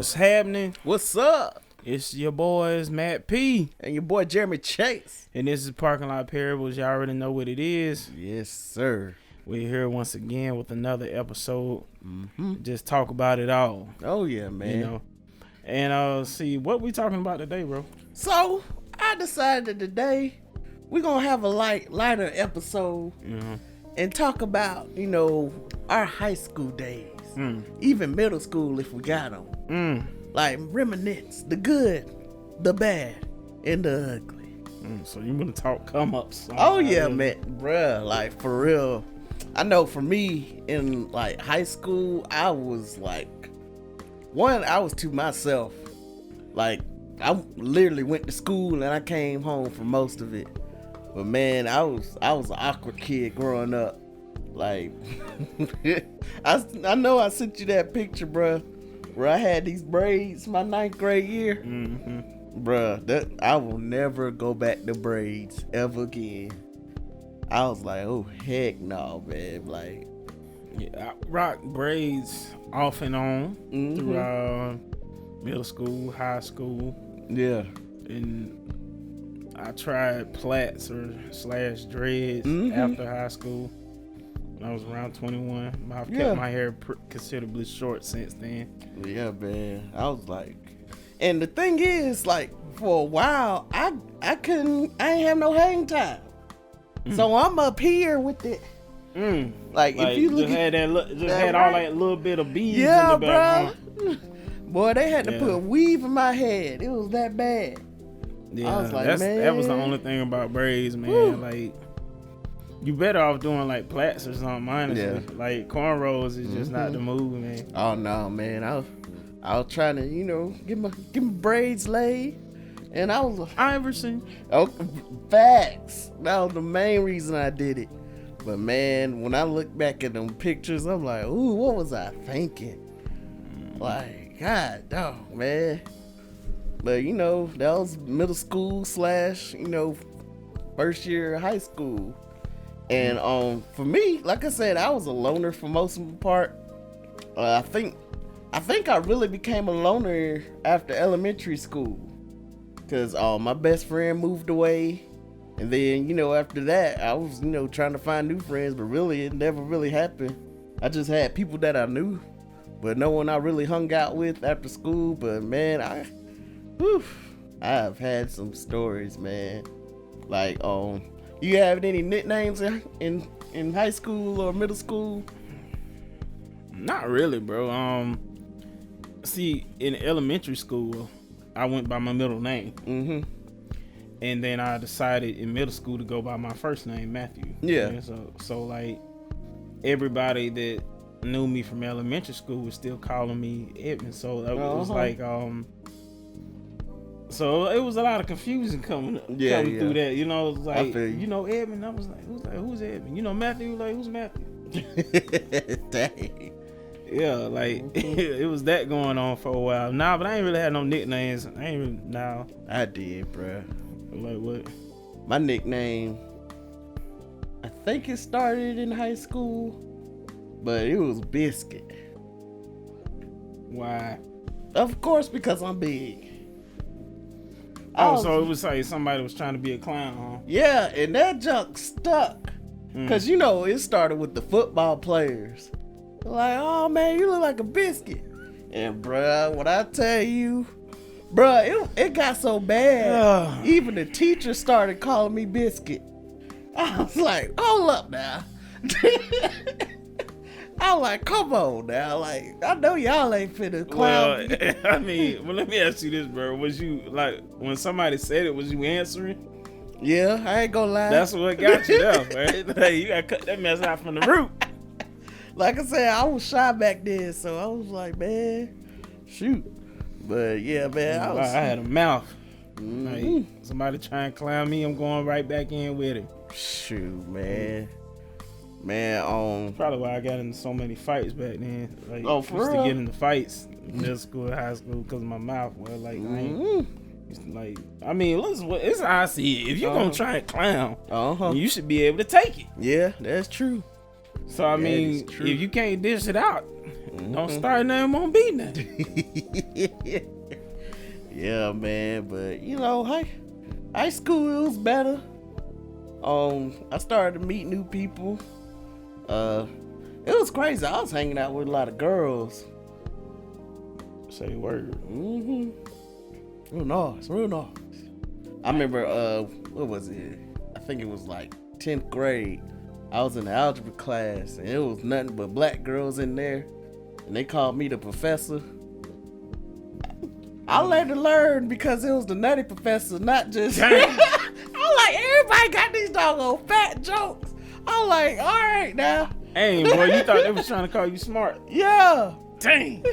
What's happening? What's up? It's your boys Matt P. And your boy Jeremy Chase. And this is Parking Lot Parables. Y'all already know what it is. Yes, sir. We're here once again with another episode. Just talk about it all. Oh yeah, man. You know. And see what we talking about today, bro. So I decided today we're gonna have a lighter episode and talk about, our high school days. Even middle school if we got them. Like reminisce the good, the bad, and the ugly. So you want to talk come ups? Oh yeah, man, bruh. Like for real. I know for me in like high school, I was like, I was to myself. Like I literally went to school and I came home for most of it. But man, I was an awkward kid growing up. Like, I know I sent you that picture, bruh, where I had these braids my 9th grade year. Bruh, that I will never go back to braids ever again. I was like, oh heck no, man. Like, yeah, I rock braids off and on through middle school, high school. Yeah. And I tried plaits or / dreads after high school. I was around 21. I've kept my hair considerably short since then. Yeah, man. I was like, and the thing is, like, for a while, I ain't have no hang time. So I'm up here with it. Like if you look at that, had all that little bit of beads in yeah, the background. Bro. Boy, they had to put weave in my head. It was that bad. Yeah, I was like, man, that was the only thing about braids, man. Woo. Like, you better off doing like plaits or something, honestly. Yeah. Like cornrows is just not the move, man. Oh no, man. I was trying to, get my braids laid, and I was Iverson. Oh, facts. That was the main reason I did it. But man, when I look back at them pictures, I'm like, ooh, what was I thinking? Like, God, dog, man. But that was middle school / first year of high school. And for me, like I said, I was a loner for most of the part. I think I really became a loner after elementary school, cause my best friend moved away, and then after that I was trying to find new friends, but really it never really happened. I just had people that I knew, but no one I really hung out with after school. But man, I've had some stories, man. Like you have any nicknames in high school or middle school? Not really, bro. See, in elementary school, I went by my middle name. And then I decided in middle school to go by my first name, Matthew. Yeah. And so like everybody that knew me from elementary school was still calling me Edmund. So it was like so it was a lot of confusion coming through that. It was like, Edmund. I was like, who's Edmund? Matthew, like, who's Matthew? Dang. Yeah, like it was that going on for a while. Nah, but I ain't really had no nicknames. I did, bruh. Like what? My nickname, I think it started in high school, but it was Biscuit. Why? Of course, because I'm big. So it was like somebody was trying to be a clown, huh? Yeah, and that junk stuck. Cause it started with the football players. Like, oh man, you look like a biscuit. And bruh, what I tell you, bruh, it got so bad. Even the teacher started calling me Biscuit. I was like, hold up now. I was like, come on now. Like, I know y'all ain't finna clown me. I mean, let me ask you this, bro. Was you, like, when somebody said it, was you answering? Yeah, I ain't gonna lie. That's what got you there, man. Like, you gotta cut that mess out from the root. Like I said, I was shy back then, so I was like, man, shoot. But yeah, man, I had a mouth. Mm-hmm. Like, somebody try and clown me, I'm going right back in with it. Shoot, man. Probably why I got into so many fights back then. Like, for used real? to get into fights in middle school, high school, because of my mouth. Well, like, like, I mean, listen, it's how I see it. If you're gonna try and clown, you should be able to take it. Yeah, that's true. So I mean, if you can't dish it out, don't start nothing, won't be nothing. Yeah, man. But you know, high school, it was better. I started to meet new people. It was crazy. I was hanging out with a lot of girls. Say the word. Real nice. I remember, what was it? I think it was like 10th grade. I was in the algebra class, and it was nothing but black girls in there, and they called me the professor. I had to learn because it was the nutty professor, not just. I'm like, everybody got these doggone fat jokes. I'm like, all right now. Hey, boy, you thought they was trying to call you smart? Yeah. Dang.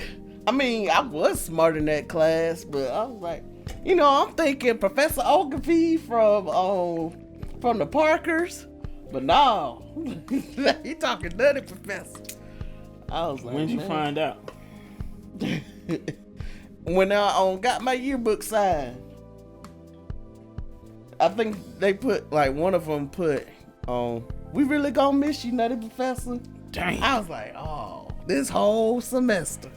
I mean, I was smart in that class, but I was like, you know, I'm thinking Professor Ogilvy from the Parkers, but no, he talking nutty professor. I was like, when'd you find out? When I got my yearbook signed. I think they put, like, one of them put, we really gonna miss you, nutty professor. Dang. I was like, oh, this whole semester.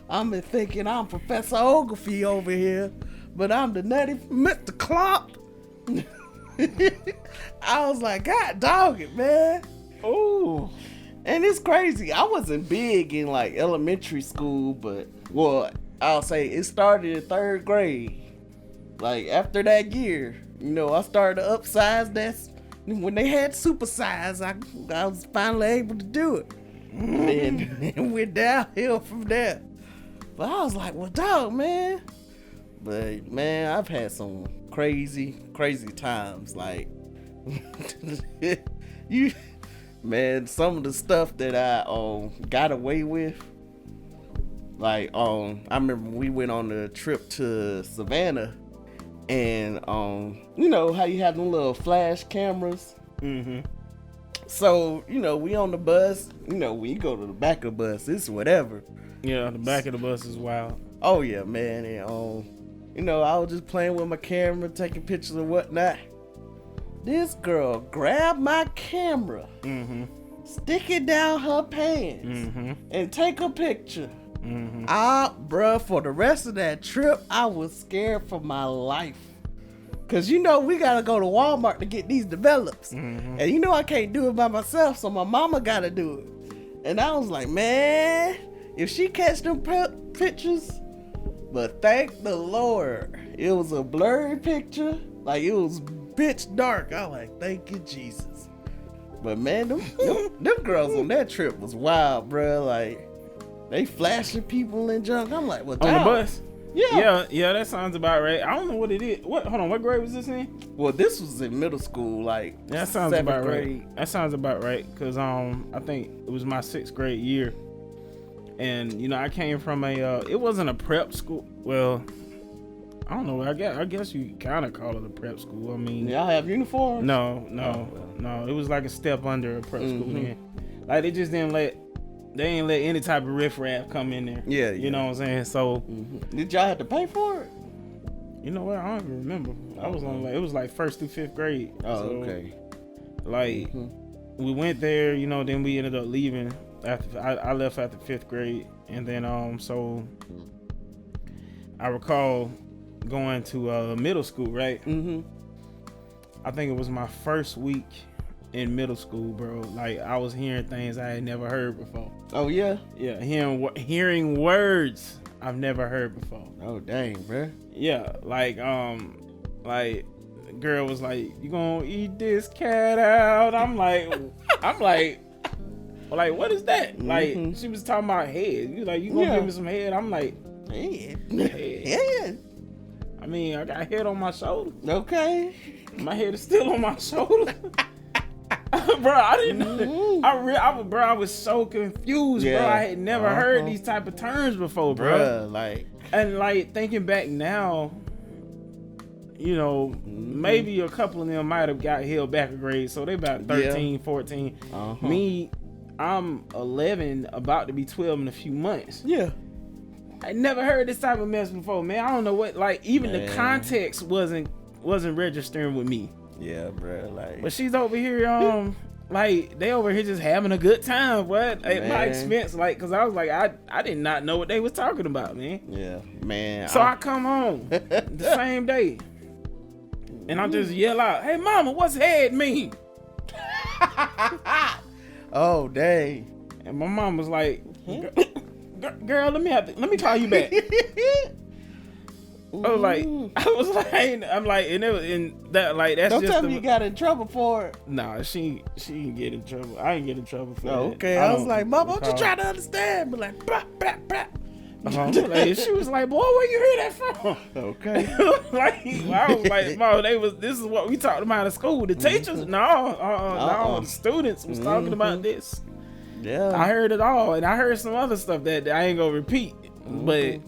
I'm been thinking I'm Professor Ogilvy over here, but I'm the nutty Mr. Klump. I was like, God dog it, man. Oh. And it's crazy. I wasn't big in like elementary school, but I'll say it started in 3rd grade. Like after that year, you know, I started to upsize. That's when they had supersize. I was finally able to do it. And then went downhill from there. But I was like, well, dog, man. But man, I've had some crazy times. Like some of the stuff that I got away with. Like I remember we went on a trip to Savannah, and you know how you have them little flash cameras. So, you know, we on the bus, you know, when you go to the back of the bus, it's whatever. Yeah, the back of the bus is wild. Oh yeah, man. And you know, I was just playing with my camera, taking pictures and whatnot. This girl grabbed my camera, stick it down her pants, and take a picture. Bruh, for the rest of that trip, I was scared for my life. Cause you know we gotta go to Walmart to get these develops, and you know I can't do it by myself, so my mama gotta do it. And I was like, man, if she catch them pictures, but thank the Lord, it was a blurry picture, like it was pitch dark. I was like, thank you, Jesus. But man, them girls on that trip was wild, bro. Like they flashing people and junk. I'm like, what? On the bus? Yeah, that sounds about right. I don't know what it is. Hold on, what grade was this in? Well, this was in middle school, like that sounds 7th about grade. right. That sounds about right, cause I think it was my 6th grade year, and you know I came from it wasn't a prep school. Well, I don't know. I guess you kind of call it a prep school. I mean, y'all have uniforms? No. It was like a step under a prep school. Then, like they just didn't let. They ain't let any type of riffraff come in there. Yeah. You know what I'm saying? So, did y'all have to pay for it? You know what? I don't even remember. I was on it was like 1st through 5th grade. Oh, so, okay. Like, we went there, you know, then we ended up leaving after I left after 5th grade. And then, so I recall going to middle school, right? I think it was my first week in middle school, bro. Like I was hearing things I had never heard before. Oh yeah? Yeah, hearing words I've never heard before. Oh dang, bro. Yeah, like the girl was like, "You gonna eat this cat out?" I'm like, Like, what is that? Like, she was talking about head. You like, you gonna give me some head? I'm like, head. I mean, I got head on my shoulder. Okay. My head is still on my shoulder. Bro, I didn't know. I was so confused, bro. I had never heard these type of terms before, bro. Like, and like thinking back now, you know, maybe a couple of them might have got held back a grade, so they about 13, 14. Me, I'm 11, about to be 12 in a few months. Yeah. I never heard this type of mess before, man. I don't know what, like, even the context wasn't registering with me. Yeah, bro. Like, but she's over here, like, they over here just having a good time, what? At my expense, like, cause I was like, I did not know what they was talking about, man. Yeah, man. So I come home the same day, and I just yell out, "Hey, mama, what's head mean?" Oh, dang. And my mom was like, "Girl, let me call you back." I was like, I'm like, and it was in that, like, that's don't just. Don't tell me you got in trouble for it. Nah, she didn't get in trouble. I didn't get in trouble for that. Okay, I was like, Mom, I'm just trying to understand. But like, blah, blah, blah. Like, she was like, boy, where you hear that from? Okay. I was like, Mom, this is what we talked about in school. The teachers, no, the students was talking about this. Yeah. I heard it all, and I heard some other stuff that I ain't gonna repeat, but.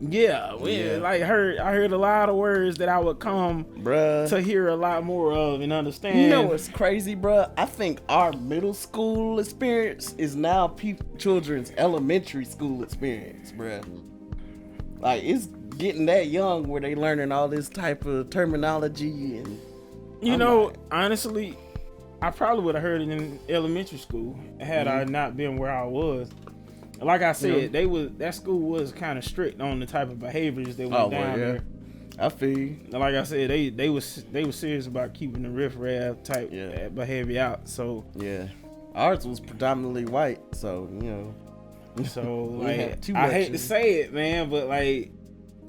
Yeah, I heard a lot of words that I would come to hear a lot more of and understand. You know what's crazy, bruh? I think our middle school experience is now children's elementary school experience, bruh. Like, it's getting that young where they learning all this type of terminology and. Honestly, I probably would have heard it in elementary school had I not been where I was. Like I said, that school was kind of strict on the type of behaviors that went down there. I feel you. Like I said, they was serious about keeping the riff-raff type behavior out. So ours was predominantly white, so So like, I hate to say it, man, but like,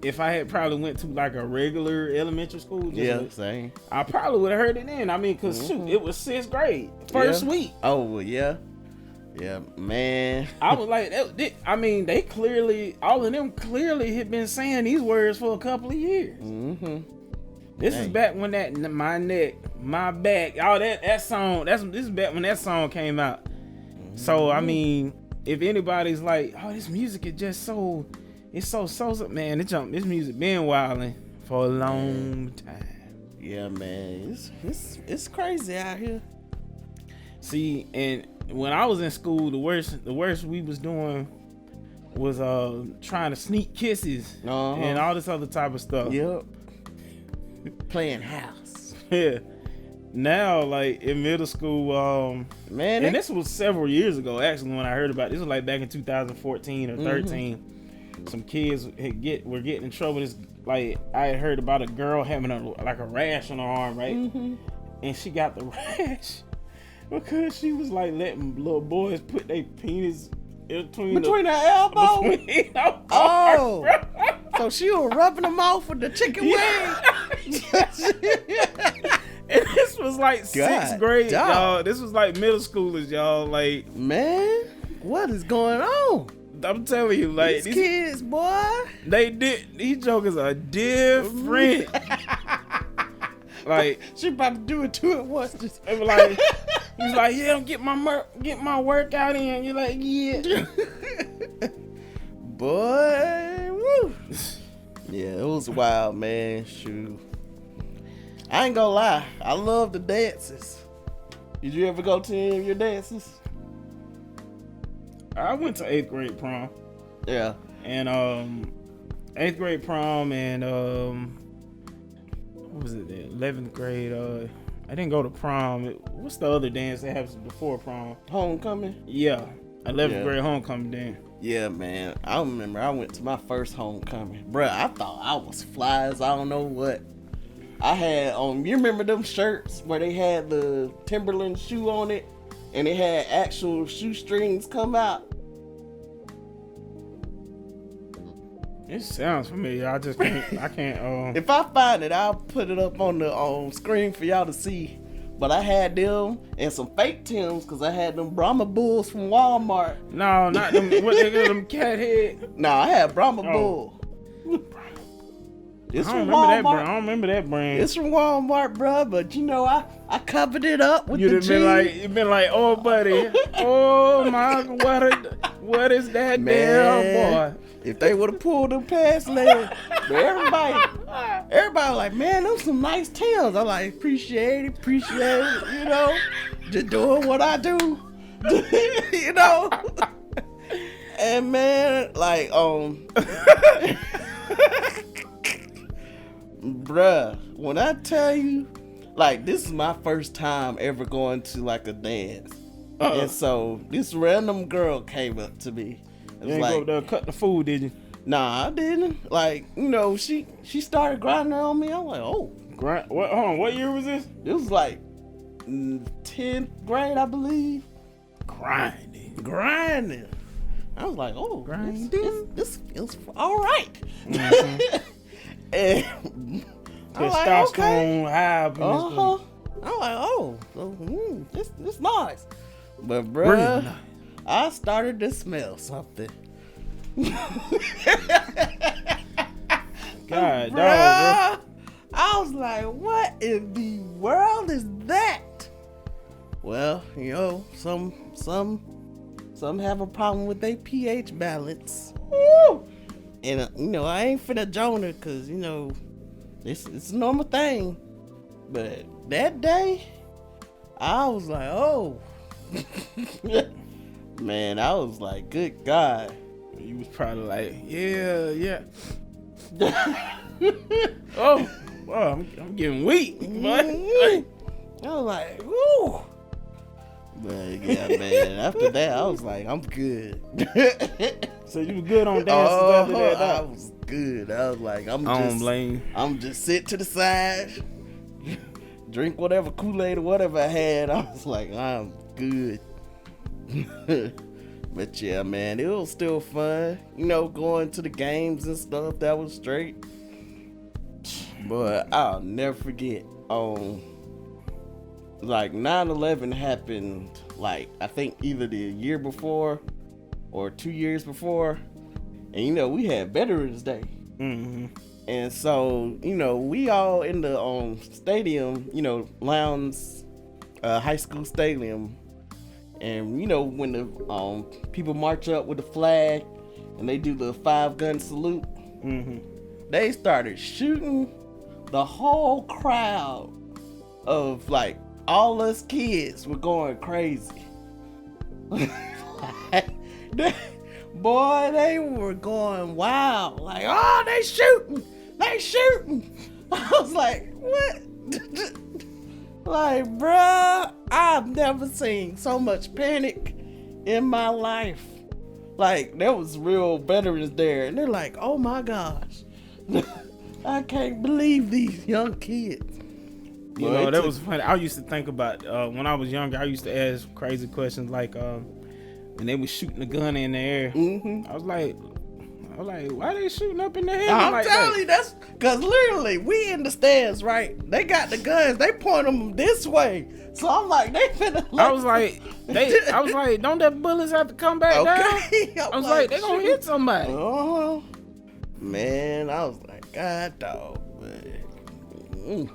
if I had probably went to like a regular elementary school, same. I probably would have heard it then. I mean, cause shoot, it was 6th grade, first week. Oh yeah. Yeah, man. I was like, I mean, all of them clearly had been saying these words for a couple of years. This is back when that my neck, my back, all that song. This is back when that song came out. So I mean, if anybody's like, oh, this music is just so man, this music been wilding for a long time. Yeah, man, it's crazy out here. See, and when I was in school, the worst we was doing was trying to sneak kisses and all this other type of stuff. Yep. Playing house. Yeah. Now, like in middle school, man, and this was several years ago actually when I heard about it. This was like back in 2014 or 13. Some kids were getting in trouble. This, like, I had heard about a girl having a rash on her arm, right? And she got the rash because she was like letting little boys put their penis between her elbow. Oh, so she was rubbing them off with the chicken wing. And this was like 6th grade, y'all. This was like middle schoolers, y'all. Like, man, what is going on? I'm telling you, like these kids, boy. These jokers are different. Like, she about to do it too at once. Just like, he's like, yeah, get my workout in. You're like, yeah, boy. Woo. Yeah, it was wild, man. Shoot, I ain't gonna lie. I love the dances. Did you ever go to any of your dances? I went to 8th grade prom. Yeah, and 8th grade prom and what was it? The 11th grade. I didn't go to prom. What's the other dance that happens before prom? Homecoming. Yeah, 11th grade homecoming dance. Yeah, man. I remember I went to my first homecoming. Bruh, I thought I was fly as I don't know what. I had on, you remember them shirts where they had the Timberland shoe on it and it had actual shoestrings come out? It sounds familiar. I can't. If I find it, I'll put it up on the screen for y'all to see. but I had them and some fake Timbs because I had them Brahma Bulls from Walmart. No, not them. What they got, them cat head? No, I had Brahma Bull. It's I from don't remember that Walmart. brand. I don't remember that brand. It's from Walmart, bro. But you know, I covered it up with You'd the have jeans. been like, oh buddy, oh my, what is that damn boy? If they would have pulled them past legs, but everybody like, man, those some nice Timbs. I like, appreciate it, you know, just doing what I do, you know. And man, like, bruh, when I tell you, like, this is my first time ever going to like a dance, and so this random girl came up to me. You ain't go up there cut the food, did you? Nah, I didn't. Like, you know, she started grinding on me. I'm like, oh. What? Hold on. What year was this? It was like 10th grade, I believe. Grinding. I was like, oh, this feels all right. Mm-hmm. And testosterone high. I'm like, oh, so, this nice. But, bruh, really nice. I started to smell something. God, Bruh, dog, I was like, what in the world is that? Well, you know, some have a problem with their pH balance. Woo! And you know, I ain't finna join her because, you know, it's a normal thing. But that day, I was like, oh. Man, I was like, good God. You was probably like, yeah. oh, I'm getting weak. I was like, woo. But yeah, man, after that, I was like, I'm good. So you was good on dances after that, I dog? was good. I was like, I don't blame. I'm just sit to the side, drink whatever Kool-Aid or whatever I had. I was like, I'm good. But yeah, man, it was still fun. You know, going to the games and stuff, that was straight. But I'll never forget, like 9/11 happened, like, I think either the year before or 2 years before. And, you know, we had Veterans Day. Mm-hmm. And so, you know, we all in the stadium, you know, Lowndes High School Stadium. And, you know, when the people march up with the flag and they do the 5-gun salute, they started shooting the whole crowd of, like, all us kids were going crazy. Boy, they were going wild. Like, oh, they shooting. I was like, what? Like, bruh, I've never seen so much panic in my life. Like, there was real veterans there, and they're like, oh my gosh, I can't believe these young kids. You know, that was funny. I used to think about, when I was younger, I used to ask crazy questions like, when they was shooting the gun in the air, I was like, why they shooting up in the air? I'm like telling that? you, that's because literally we in the stands, right? They got the guns, they point them this way. So I'm like, they finna. I was like, don't that bullets have to come back down? I was like, they gonna hit somebody. Oh, man, I was like, God, dog, man.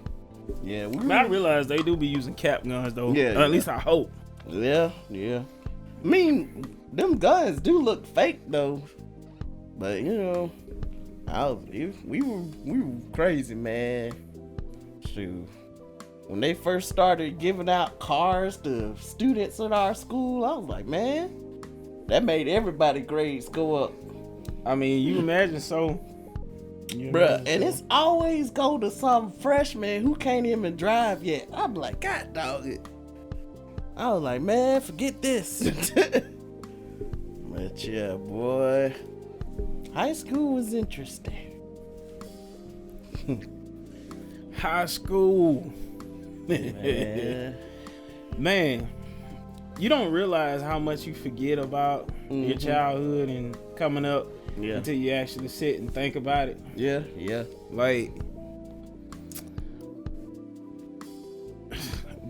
Yeah, I realize they do be using cap guns though. Yeah, at least I hope. Yeah. I mean, them guns do look fake though, but you know, we were crazy, man. Shoot, when they first started giving out cars to students at our school, I was like, man, that made everybody's grades go up. I mean, you imagine so. Bruh, and it's always go to some freshman who can't even drive yet. I'm like, God dog it. I was like, man, forget this. But yeah, boy, high school was interesting. High school. Man, you don't realize how much you forget about your childhood and coming up until you actually sit and think about it. Like,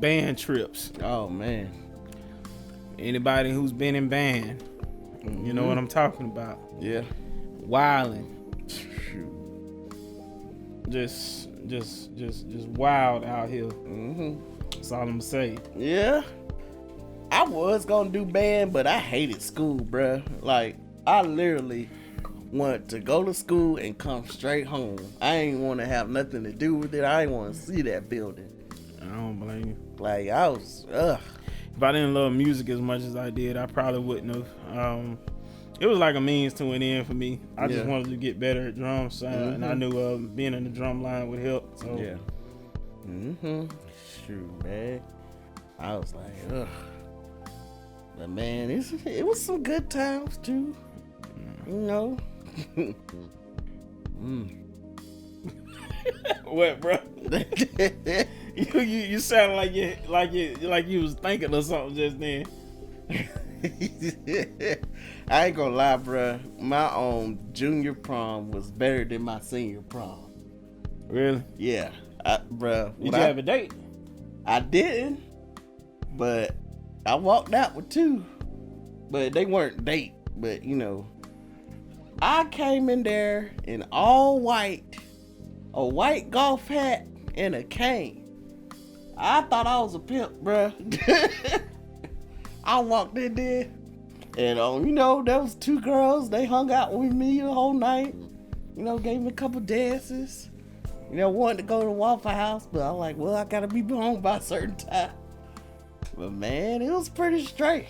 band trips. Oh man. Anybody who's been in band, you know what I'm talking about. Yeah. Wilding. Shoot. Just wild out here. That's all I'm gonna say. Yeah. I was gonna do band, but I hated school, bruh. Like, I literally wanted to go to school and come straight home. I ain't want to have nothing to do with it. I ain't want to see that building. I don't blame you. Like, I was, ugh. If I didn't love music as much as I did, I probably wouldn't have. It was like a means to an end for me. I just wanted to get better at drums, and I knew being in the drum line would help. So yeah. Shoot, man. I was like, ugh. But man, it was some good times too. You know. What, bro? you sound like you was thinking of something just then. I ain't gonna lie, bruh. My junior prom was better than my senior prom. Really? Yeah, bruh. Did you have a date? I didn't, but I walked out with two, but they weren't date. But you know, I came in there in all white, a white golf hat and a cane. I thought I was a pimp, bruh. I walked in there, and you know, there was two girls. They hung out with me the whole night. You know, gave me a couple dances. You know, wanted to go to Waffle House, but I'm like, well, I gotta be home by a certain time. But man, it was pretty straight.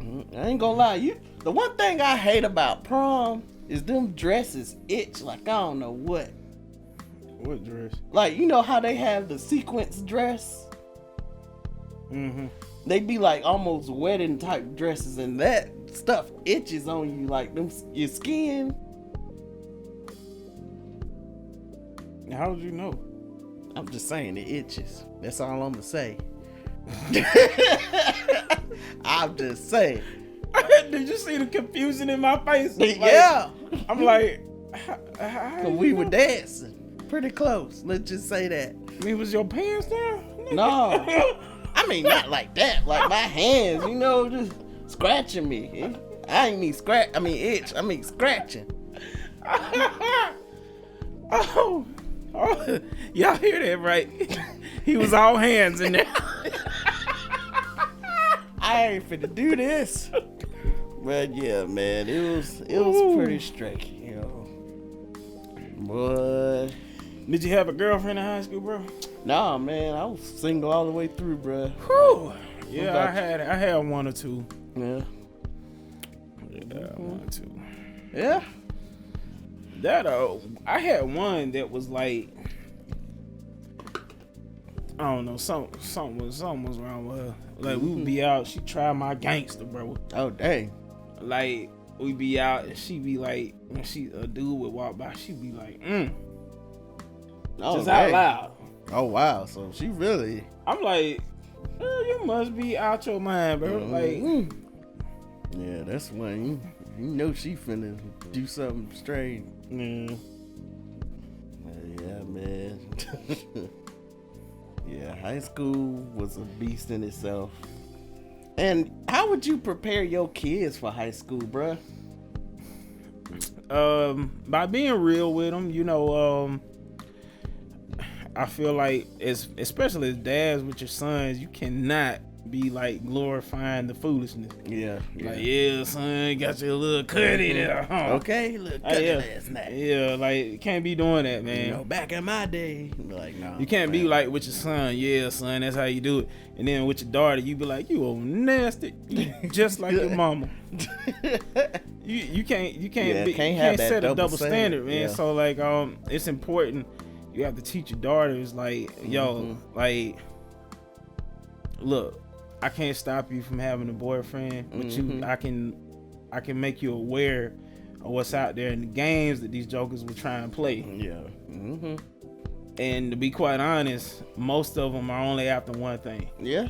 I ain't gonna lie, the one thing I hate about prom is them dresses itch like I don't know what. What dress? Like, you know how they have the sequence dress? They be like almost wedding type dresses, and that stuff itches on you like your skin. How would you know? I'm just saying it itches. That's all I'm gonna say. I'm just saying. Did you see the confusion in my face? Like, yeah. I'm like, how we were dancing pretty close. Let's just say that. I mean, was your pants down? No. I mean, not like that. Like my hands, you know, just scratching me. I ain't mean scratch. I mean itch. I mean scratching. Oh, y'all hear that, right? He was all hands in there. I ain't finna do this. But yeah, man, it was pretty straight, you know. Boy. Did you have a girlfriend in high school, bro? Nah, man, I was single all the way through, bro. Whew. Yeah, I had one or two. Yeah. One or two. Yeah. I had one that was like, I don't know, something was wrong with her. Like we would be out, she tried my gangster, bro. Oh dang. Like we be out, and she be like, when a dude would walk by, she be like, Oh, just dang. out loud. Oh wow, so she really. I'm like, you must be out your mind, bro. Like, yeah, that's when you know she finna do something strange. yeah. Yeah, man. Yeah, high school was a beast in itself. And how would you prepare your kids for high school, bruh? By being real with them, you know, I feel like especially as dads with your sons, you cannot be like glorifying the foolishness. Yeah. Like, yeah, son, got your little cutty there, huh? Okay, little cutty last night. Yeah, like, you can't be doing that, man. You know, back in my day, like, no. You can't be like with your son, yeah, son, that's how you do it. And then with your daughter, you be like, you old nasty, just like your mama. You can't set a double standard, man. Yeah. So like, it's important. You have to teach your daughters, like, yo, like, look, I can't stop you from having a boyfriend, but I can make you aware of what's out there in the games that these jokers were trying to play. Yeah. And to be quite honest, most of them are only after one thing. Yeah.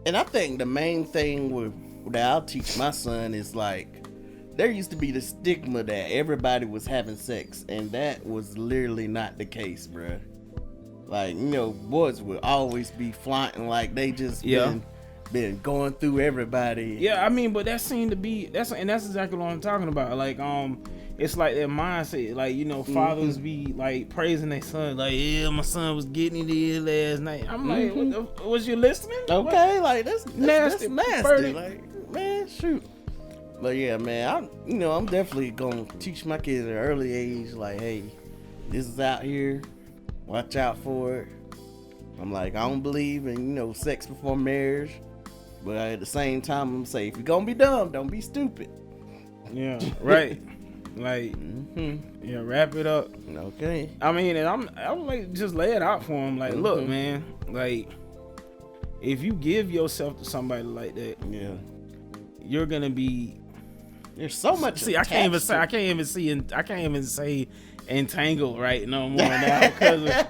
And I think the main thing that I'll teach my son is like, there used to be the stigma that everybody was having sex, and that was literally not the case, bruh. Like, you know, boys would always be flaunting like they just been going through everybody. Yeah, I mean, but that seemed to be that's exactly what I'm talking about. Like, it's like that mindset. Like, you know, fathers be like praising their son. Like, yeah, my son was getting it in last night. I'm like, was you listening? Okay, what? Like that's nasty. Like, man, shoot. But yeah, man, I'm definitely gonna teach my kids at an early age. Like, hey, this is out here. Watch out for it. I'm like, I don't believe in sex before marriage. But at the same time, I'm gonna say, if you're gonna be dumb, don't be stupid. Yeah, right. Like, yeah, wrap it up. Okay. I mean, and I'm like, just lay it out for him. Like, look, man, like, if you give yourself to somebody like that, you're gonna be. There's so much. See, I can't even say entangled right no more now because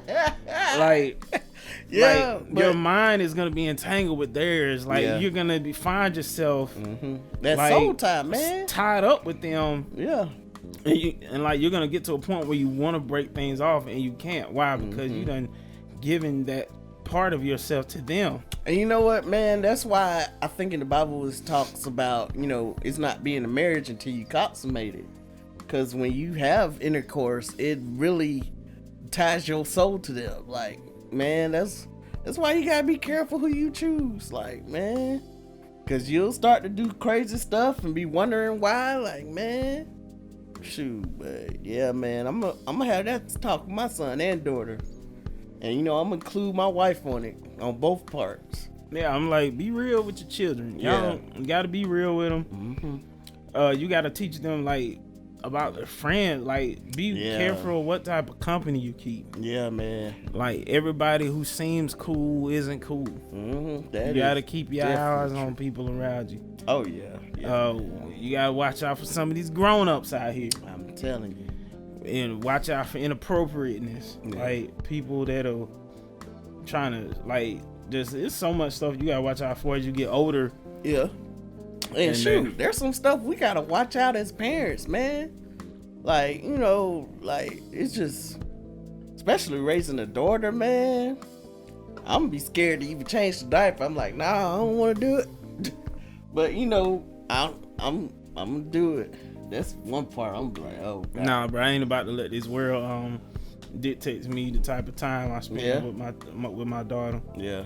like. Yeah, like, your mind is gonna be entangled with theirs. Like, you're gonna find yourself that like, soul time, man, tied up with them. Yeah, and like you're gonna get to a point where you want to break things off and you can't. Why? Because you done given that part of yourself to them. And you know what, man? That's why I think in the Bible it talks about it's not being a marriage until you consummate it. Because when you have intercourse, it really ties your soul to them. Like, man, that's why you gotta be careful who you choose. Like, man, because you'll start to do crazy stuff and be wondering why. Like, man, shoot. But yeah, man, I'm gonna have that talk with my son and daughter, and I'm gonna include my wife on it, on both parts. Yeah, I'm like, be real with your children. You gotta be real with them. You gotta teach them like about their friends. Like, be careful what type of company you keep. Yeah, man. Like, everybody who seems cool isn't cool. You gotta keep your eyes on people around you. Oh yeah. You gotta watch out for some of these grown-ups out here. I'm telling you. And watch out for inappropriateness. Like, people that'll trying to like it's so much stuff you gotta watch out for as you get older. Yeah. And shoot, there's some stuff we gotta watch out as parents, man. Like, like, it's just, especially raising a daughter, man. I'm gonna be scared to even change the diaper. I'm like, nah, I don't want to do it. But I'm gonna do it. That's one part. I'm like, oh God. Nah, bro, I ain't about to let this world dictate to me the type of time I spend with my daughter. Yeah,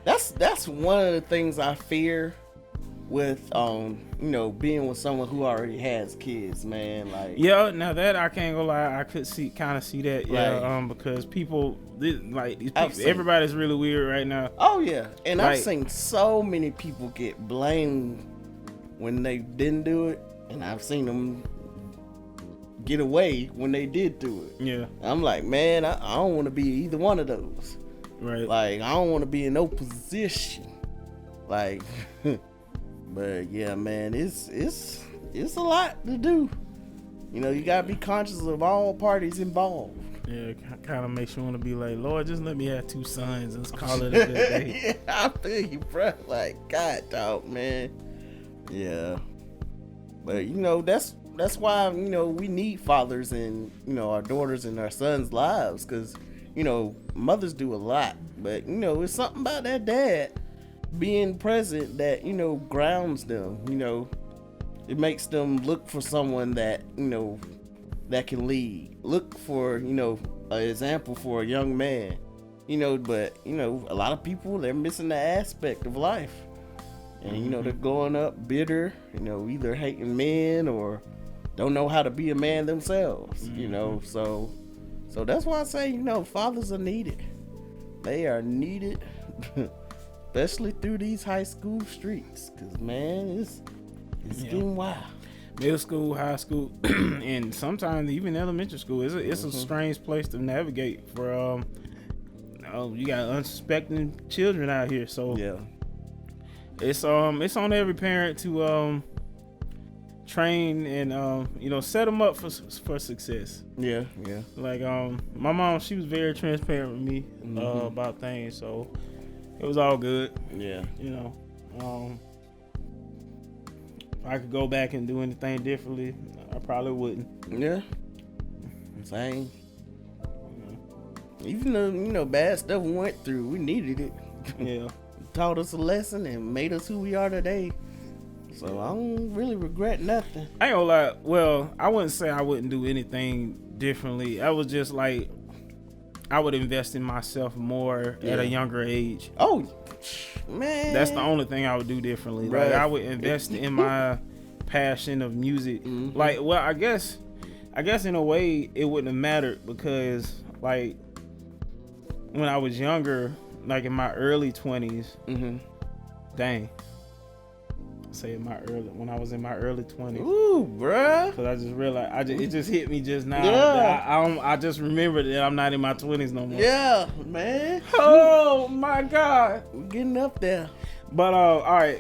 that's one of the things I fear with being with someone who already has kids, man. Like, yeah, now that I can't go lie, I could kind of see that, because people everybody's really weird right now. Oh yeah, and I've seen so many people get blamed when they didn't do it, and I've seen them get away when they did do it. Yeah, I'm like, man, I don't want to be either one of those. Right. Like, I don't want to be in no position. Like. But yeah, man, it's a lot to do. You gotta be conscious of all parties involved. Yeah, it kind of makes you want to be like, Lord, just let me have 2 sons and call it a good day. Yeah, I feel you, bro. Like, God, dog, man. Yeah, but that's why we need fathers in our daughters and our sons' lives, because mothers do a lot, but it's something about that dad being present that grounds them. It makes them look for someone that that can lead, look for an example for a young man. But a lot of people, they're missing the aspect of life, and they're growing up bitter, either hating men or don't know how to be a man themselves. So that's why I say fathers are needed. They are needed. Especially through these high school streets, because, man, it's getting wild. Middle school, high school, and sometimes even elementary school. It's a strange place to navigate for. You got unsuspecting children out here, so it's on every parent to train and set them up for success. Yeah. Like my mom, she was very transparent with me about things, so. It was all good. Yeah. If I could go back and do anything differently, I probably wouldn't. Yeah. Same. Even though, bad stuff we went through, we needed it. Yeah. Taught us a lesson and made us who we are today. So I don't really regret nothing. I ain't gonna lie. Well, I wouldn't say I wouldn't do anything differently. I was just like, I would invest in myself more at a younger age. Oh, man. That's the only thing I would do differently. Right. Like, I would invest in my passion of music. Like, well, I guess in a way it wouldn't have mattered because, like, when I was younger, like in my early 20s, dang. Say when I was in my early 20s. Ooh, bruh. Cause I just realized, it just hit me just now. Yeah. I just remembered that I'm not in my 20s no more. Yeah, man. Oh my God. We're getting up there. But all right,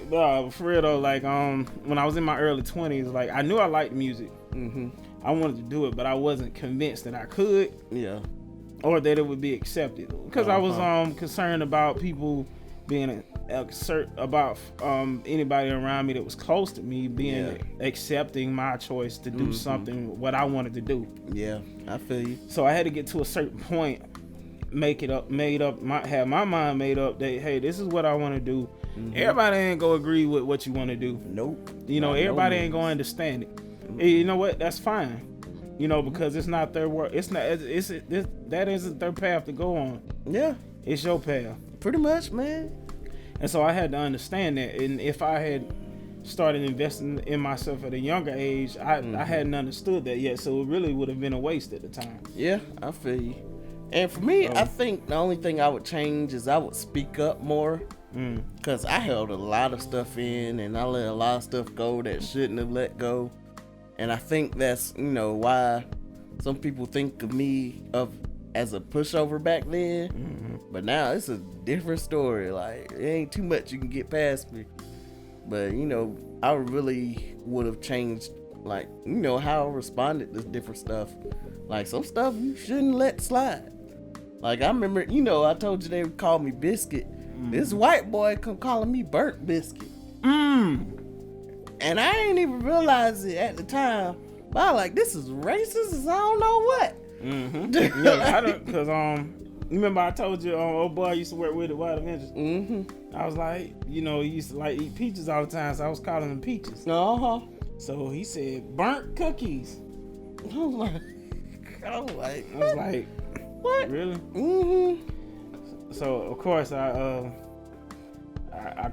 for real though, like when I was in my early 20s, like I knew I liked music. I wanted to do it, but I wasn't convinced that I could. Yeah. Or that it would be accepted. Because I was concerned about people being about anybody around me that was close to me being accepting my choice to do something what I wanted to do. Yeah, I feel you. So I had to get to a certain point, have my mind made up that, hey, this is what I want to do. Everybody ain't gonna agree with what you want to do. Nope. Everybody ain't gonna understand it. And you know what? That's fine. Because it's not their work. That isn't their path to go on. Yeah. It's your path. Pretty much, man. And so I had to understand that. And if I had started investing in myself at a younger age, I hadn't understood that yet. So it really would have been a waste at the time. Yeah, I feel you. And for me, I think the only thing I would change is I would speak up more. Because I held a lot of stuff in and I let a lot of stuff go that shouldn't have let go. And I think that's, why some people think of me as a pushover back then. But now it's a different story. Like, it ain't too much you can get past me. But, I really would have changed, like, how I responded to different stuff. Like, some stuff you shouldn't let slide. Like, I remember, I told you they would call me Biscuit. This white boy come calling me Burnt Biscuit. And I ain't even realize it at the time. But I was like, this is racist as I don't know what. Yeah, I don't, cause remember I told you old boy I used to work with at Wild Adventures. I was like, he used to like eat peaches all the time, so I was calling him Peaches. So he said burnt cookies. I was like, what? Really? So of course I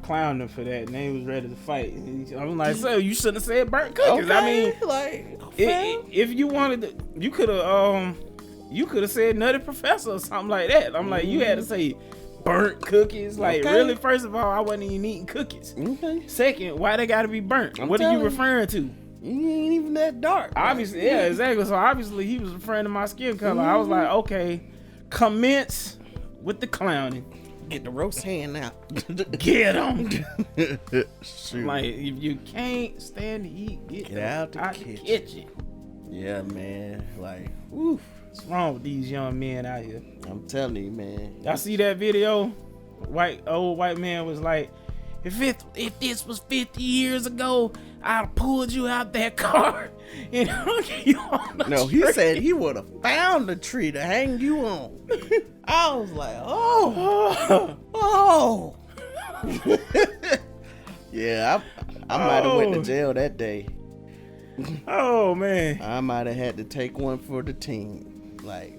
clowned him for that, and they was ready to fight. I was like, so you shouldn't have said burnt cookies. Okay, I mean, like, if you wanted to, you could have said Nutty Professor or something like that. I'm like, you had to say burnt cookies. Like, really? First of all, I wasn't even eating cookies. Second, why they gotta be burnt? What are you referring to? You ain't even that dark. Obviously, yeah, exactly. So obviously he was referring to my skin color. I was like, okay, commence with the clowning. Get the roast hand out. Get them. Like, if you can't stand to eat, get out the kitchen. Yeah, man. Like, oof. What's wrong with these young men out here? I'm telling you, man. Y'all see that video? Old white man was like, if this was 50 years ago, I'd have pulled you out that car and hung you on the tree. No, he said he would have found a tree to hang you on. I was like, oh. Yeah, I might have went to jail that day. Oh, man. I might have had to take one for the team. Like,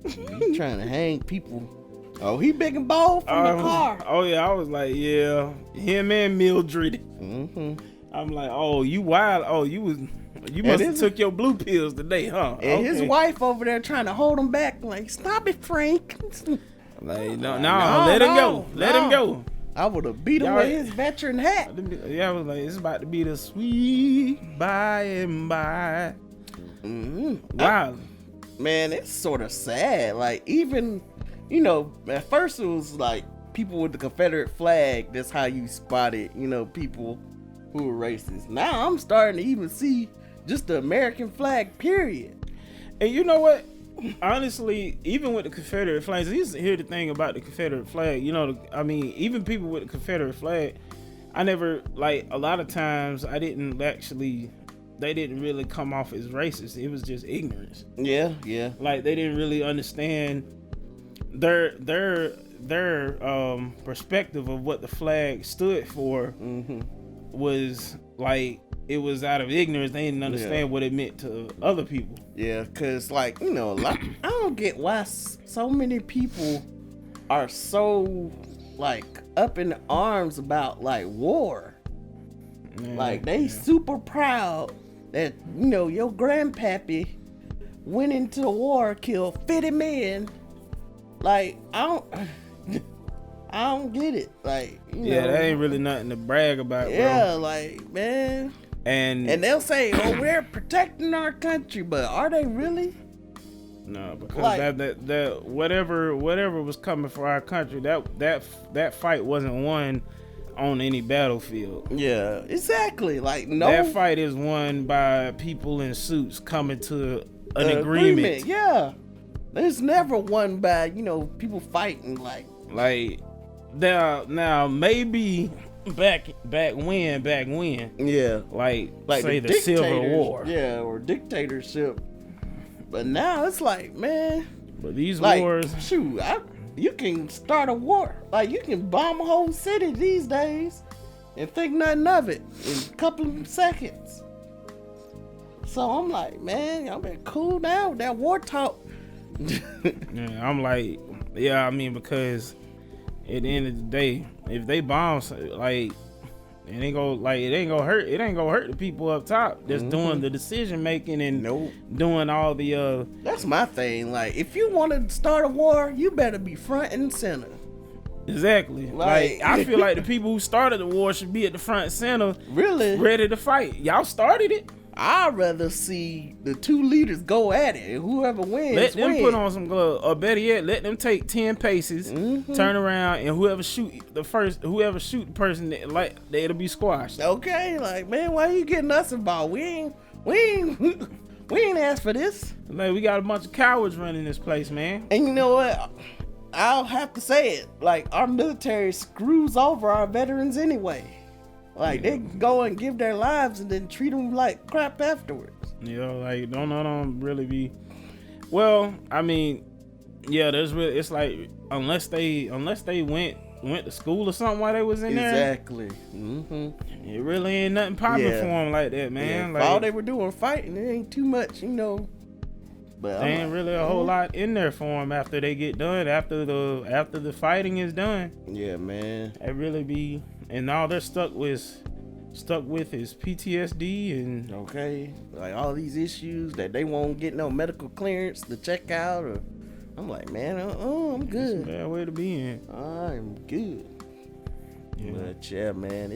you trying to hang people. Oh, he big and bold from the car. Oh, yeah, I was like, yeah, him and Mildred. I'm like, oh, you wild. Oh, you must have took your blue pills today, huh? And his wife over there trying to hold him back, like, stop it, Frank. Like, no, let him go. Let him go. I would have beat him with his veteran hat. Yeah, I was like, it's about to be the sweet by and by. Wow. Man, it's sort of sad. Like, even, at first it was like people with the Confederate flag. That's how you spotted, people who were racist. Now I'm starting to even see just the American flag, period. And you know what? Honestly, even with the Confederate flags, here's the thing about the Confederate flag. Even people with the Confederate flag, I never, like, a lot of times I didn't actually they didn't really come off as racist. It was just ignorance. Yeah. Like they didn't really understand their perspective of what the flag stood for. Was like, it was out of ignorance. They didn't understand what it meant to other people. Yeah, cause like, you know, like, I don't get why so many people are so like up in arms about like war. Yeah, like they super proud that, you know, your grandpappy went into the war, killed 50 men. Like I don't get it. Like, you know, that ain't really nothing to brag about, bro. Yeah, like, man. And they'll say, "Oh, we're protecting our country," but are they really? No, because like, that whatever was coming for our country, that fight wasn't won on any battlefield. Yeah, exactly. Like, no, that fight is won by people in suits coming to an agreement. Yeah, there's never won by, you know, people fighting like now maybe. Back when, yeah, like say the Civil War, yeah, or dictatorship. But now it's like, man, but these like, wars, shoot, you can start a war. Like, you can bomb a whole city these days and think nothing of it in a couple of seconds. So I'm like, man, y'all better cool down with that war talk. yeah, I'm like, yeah, I mean, because at the end of the day, if they bomb, like, it ain't gonna hurt the people up top that's doing the decision making and doing all the That's my thing. Like, if you want to start a war, you better be front and center. Exactly. Like I feel like the people who started the war should be at the front and center, really ready to fight. Y'all started it. I'd rather see the two leaders go at it, and whoever wins, let them put on some gloves, or better yet, let them take 10 paces, turn around, and whoever shoot the person, it'll be squashed. Okay, like, man, why you getting us involved? We ain't asked for this. Like, we got a bunch of cowards running this place, man. And you know what? I'll have to say it. Like, our military screws over our veterans anyway. Like, they go and give their lives and then treat them like crap afterwards. You know, like, don't really be. Well, I mean, yeah, it's like, unless they went to school or something while they was in there. Exactly. It really ain't nothing popping for them like that, man. Like, all they were doing fighting, it ain't too much, you know. But there ain't really a whole lot in there for them after they get done. After the fighting is done. Yeah, man. It really be. And all they're stuck with is PTSD and like all these issues that they won't get no medical clearance to check out. Or I'm like, man, I'm good. It's a bad way to be in. I'm good. Yeah. But yeah, man,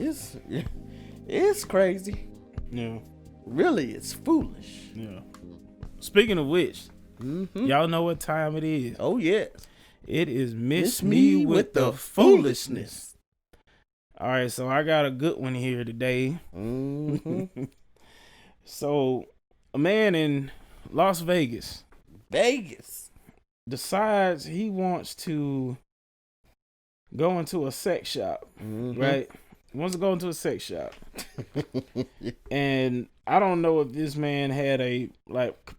it's crazy. Yeah. Really, it's foolish. Yeah. Speaking of which, y'all know what time it is. Oh yeah, it is Miss Me with the Foolishness. All right, so I got a good one here today. So, a man in Las Vegas decides he wants to go into a sex shop, right? He wants to go into a sex shop. And I don't know if this man had a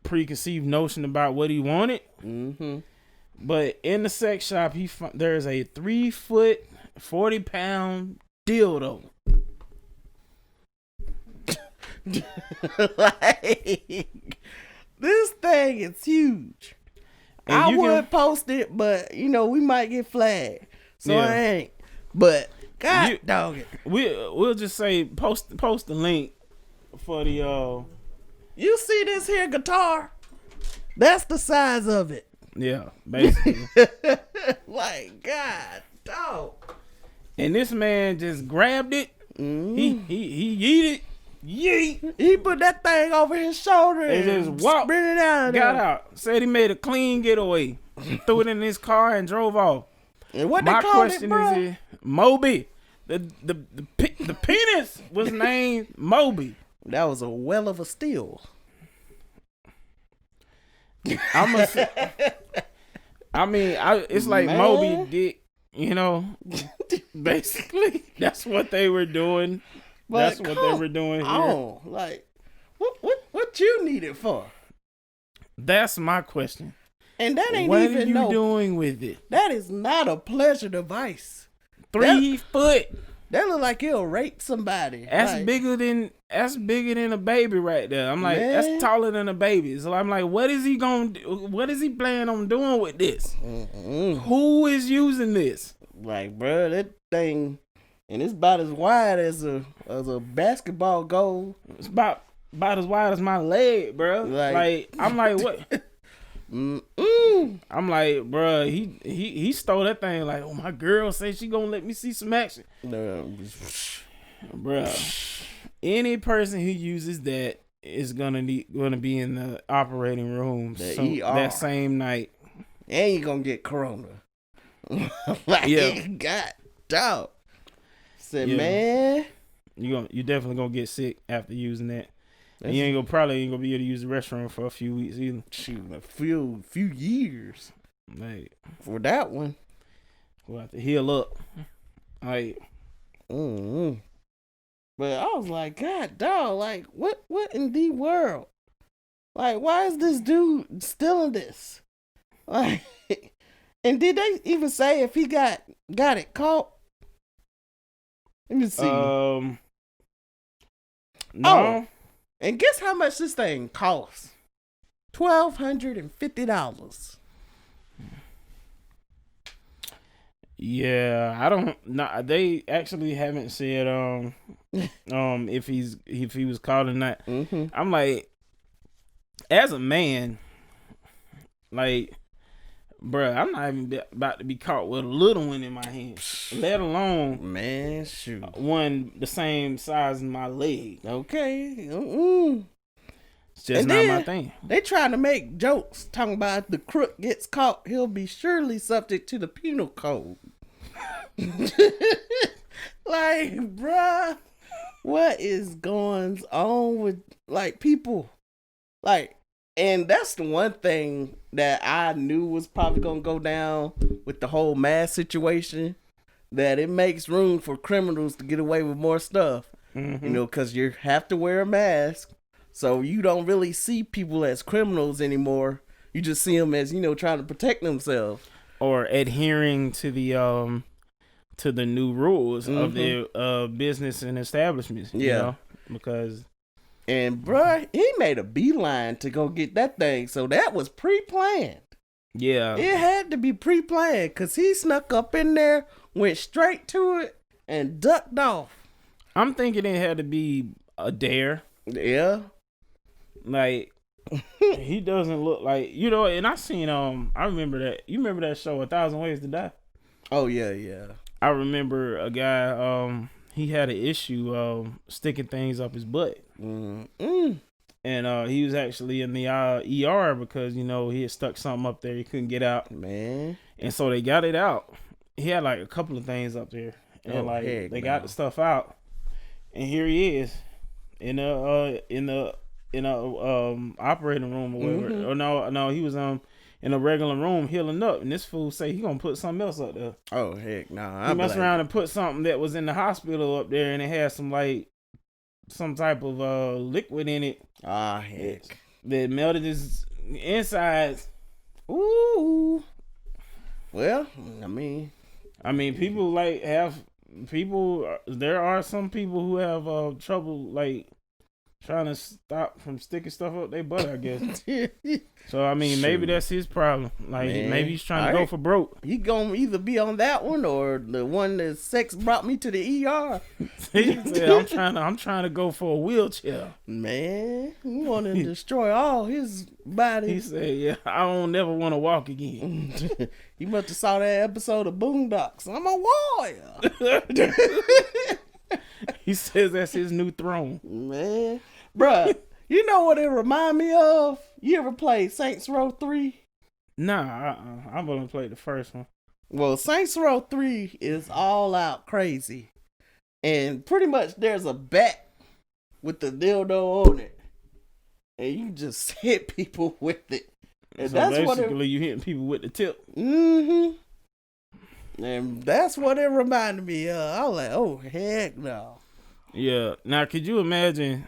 preconceived notion about what he wanted. But in the sex shop, there's a 3-foot, 40-pound dildo. Like, this thing is huge. And I would post it, but you know, we might get flagged, so I ain't. But God dog it, we'll just say post the link for the You see this here guitar? That's the size of it. Yeah, basically. Like, God dog. And this man just grabbed it. He yeeted it. Yeet. He put that thing over his shoulder and just walked. Bring it out. Got out. Said he made a clean getaway. Threw it in his car and drove off. And what my question is, Moby. The penis was named Moby. That was a well of a steal. It's like man. Moby Dick, you know. Basically, that's what they were doing. But that's what they were doing here. Oh, like, What you need it for? That's my question. And that ain't what even are you doing with it? That is not a pleasure device. 3 foot. That look like it'll rape somebody. That's like, bigger than a baby right there. I'm like, that's taller than a baby. So I'm like, what is he gonna do? What is he planning on doing with this? Who is using this? Like, bro, that thing, and it's about as wide as a basketball goal. It's about as wide as my leg, bro. Like I'm like, what? I'm like, bro, he stole that thing. Like, oh, my girl said she gonna let me see some action. Bro, any person who uses that is gonna be in the operating room that same night, and you gonna get corona. God, dog. Said, man, you definitely gonna get sick after using that. And you ain't gonna be able to use the restroom for a few weeks either. Shoot, a few years. Like, for that one, we'll have to heal up. Like, but I was like, God, dog, like, what in the world? Like, why is this dude stealing this? Like, and did they even say if he got it caught? Let me see. No. Oh, and guess how much this thing costs? $1,250. Yeah, I don't. No, they actually haven't said if he was caught or not. I'm like, as a man, like, bruh, I'm not even about to be caught with a little one in my hand, let alone, man, shoot, one the same size as my leg. Okay, it's just not my thing. They trying to make jokes talking about if the crook gets caught, he'll be surely subject to the penal code. Like, bruh, what is going on with like people? Like, and that's the one thing that I knew was probably gonna go down with the whole mask situation. That it makes room for criminals to get away with more stuff. You know, because you have to wear a mask. So you don't really see people as criminals anymore. You just see them as, trying to protect themselves. Or adhering to the new rules of their business and establishments. You know? Because... And, bruh, he made a beeline to go get that thing. So that was pre-planned. Yeah. It had to be pre-planned because he snuck up in there, went straight to it, and ducked off. I'm thinking it had to be a dare. Yeah. Like, he doesn't look like, and I seen, I remember that. You remember that show, 1,000 Ways to Die? Oh, yeah. I remember a guy, he had an issue sticking things up his butt. And he was actually in the ER because, he had stuck something up there he couldn't get out. Man. And so they got it out. He had like a couple of things up there. And they got the stuff out. And here he is in the operating room or whatever. Or no, he was in a regular room healing up, and this fool say he gonna put something else up there. Oh heck no! He messed around and put something that was in the hospital up there, and it had some type of liquid in it. Ah heck! That melted his insides. Ooh. Well, I mean, there are some people who have trouble trying to stop from sticking stuff up their butt, I guess. So maybe that's his problem. Maybe he's trying to go for broke. He gonna either be on that one or the one that sex brought me to the ER. He said, I'm trying to go for a wheelchair. Man, he want to destroy all his body. He said, yeah, I don't never want to walk again. You must have saw that episode of Boondocks. I'm a warrior. He says that's his new throne. Man. Bruh, you know what it remind me of? You ever played Saints Row 3? Nah, I've only played the first one. Well, Saints Row 3 is all out crazy. And pretty much there's a bat with the dildo on it. And you just hit people with it. And so that's basically you hitting people with the tip. And that's what it reminded me of. I was like, oh, heck no. Yeah. Now, could you imagine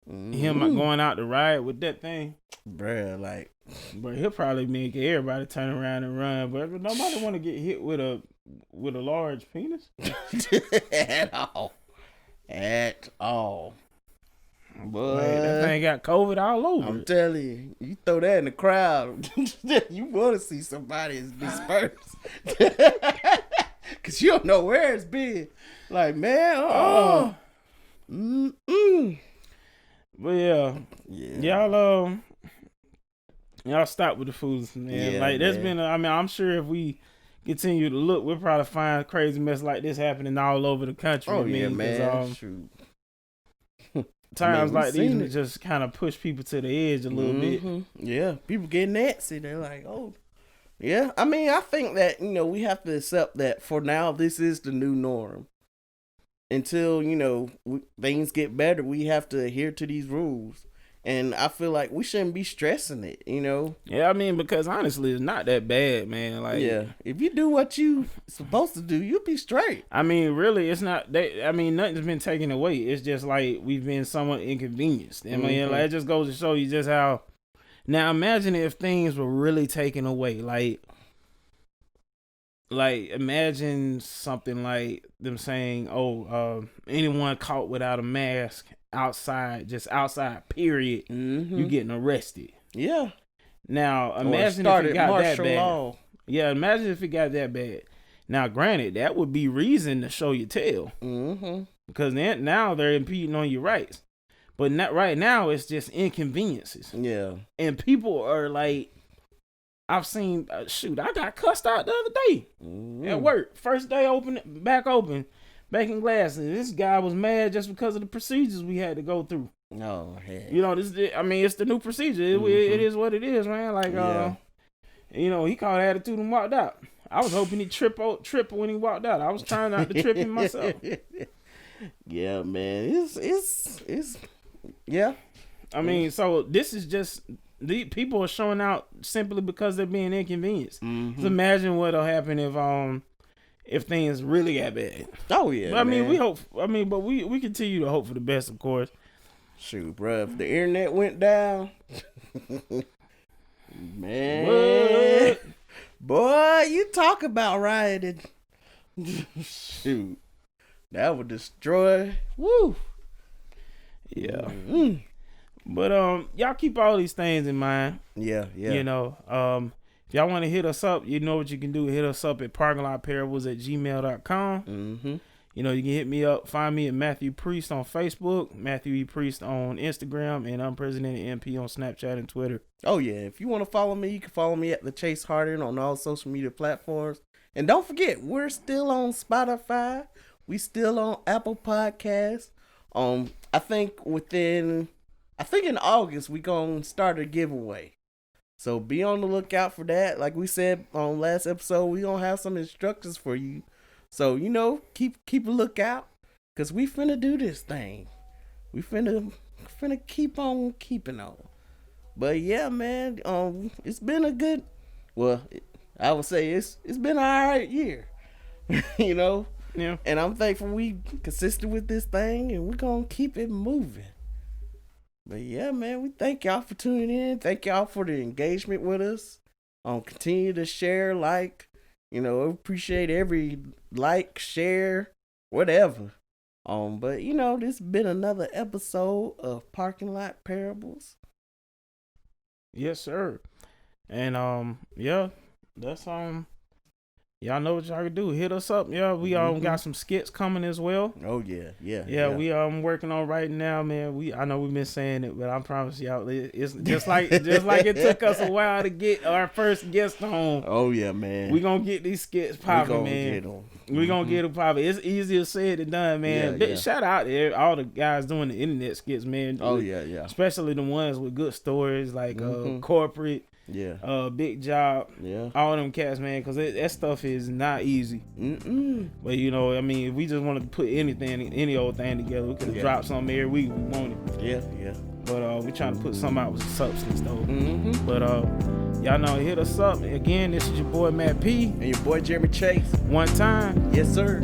him going out to ride with that thing, bruh, like, but he'll probably make everybody turn around and run. But nobody want to get hit with a large penis at all. But that thing got COVID all over. I'm telling you throw that in the crowd, you want to see somebody is dispersed, cause you don't know where it's been. Like, man, But y'all stop with the fools, man. Yeah, like there's man. been, I'm sure if we continue to look, we'll probably find crazy mess like this happening all over the country. Oh yeah, man. Shoot. Times like these just kind of push people to the edge a little bit. Yeah, people get antsy. They're like, oh, yeah. I mean, I think that, we have to accept that for now, this is the new norm. Until, things get better, we have to adhere to these rules. And I feel like we shouldn't be stressing it, Yeah, I mean, because honestly, it's not that bad, man. Like, yeah, if you do what you supposed to do, you'll be straight. I mean, really, it's not. Nothing's been taken away. It's just like we've been somewhat inconvenienced. I mean, like, it just goes to show you just how. Now, imagine if things were really taken away. Like imagine something like them saying, anyone caught without a mask outside, period, you getting arrested. Yeah. Now imagine if it got that bad. Law. Yeah, imagine if it got that bad. Now, granted, that would be reason to show your tail. Because now they're impeding on your rights. But not right now, it's just inconveniences. Yeah. And people are like, I've seen, I got cussed out the other day at work. First day back making glasses. This guy was mad just because of the procedures we had to go through. Oh, heck. It's the new procedure. It is what it is, man. Like, he called attitude and walked out. I was hoping he'd trip when he walked out. I was trying not to trip him myself. Yeah, man. It's yeah. I mean, so this is just, the people are showing out simply because they're being inconvenienced. So imagine what'll happen if things really got bad. Oh yeah. But, we hope. But we continue to hope for the best, of course. Shoot, bro, if the internet went down, man, what? Boy, you talk about rioting. Shoot, that would destroy. Woo. Yeah. But y'all keep all these things in mind. Yeah. If y'all want to hit us up, you know what you can do. Hit us up at parkinglotparables@gmail.com. You can hit me up. Find me at Matthew Priest on Facebook, Matthew E. Priest on Instagram, and Unprecedented MP on Snapchat and Twitter. Oh yeah, if you want to follow me, you can follow me at The Chase Harden on all social media platforms. And don't forget, we're still on Spotify. We still on Apple Podcasts. I think in August we gonna start a giveaway. So be on the lookout for that. Like we said on last episode, we gonna have some instructions for you. So keep a lookout, cause we finna do this thing. We finna keep on keeping on. But yeah, man, it's been a good. Well, I would say it's been an alright year. Yeah. And I'm thankful we consistent with this thing, and we're gonna keep it moving. But yeah, man, we thank y'all for tuning in. Thank y'all for the engagement with us. Continue to share, appreciate every like, share, whatever. But this has been another episode of Parking Lot Parables. Yes, sir. And that's y'all know what y'all can do. Hit us up. Yeah, we got some skits coming as well. Oh yeah. We working on right now, man. I know we've been saying it, but I promise y'all, it's just like it took us a while to get our first guest on. Oh yeah, man. We gonna get these skits popping, man. We gonna get them popping. It's easier said than done, man. Yeah. Shout out to all the guys doing the internet skits, man. Oh yeah. Especially the ones with good stories like corporate. Yeah. Big Job. Yeah. All them cats, man, because that stuff is not easy. But if we just wanted to put any old thing together, we could have dropped something every week we wanted. Yeah. But we trying to put something out with substance though. But y'all know, hit us up again. This is your boy Matt P and your boy Jeremy Chase. One time. Yes, sir.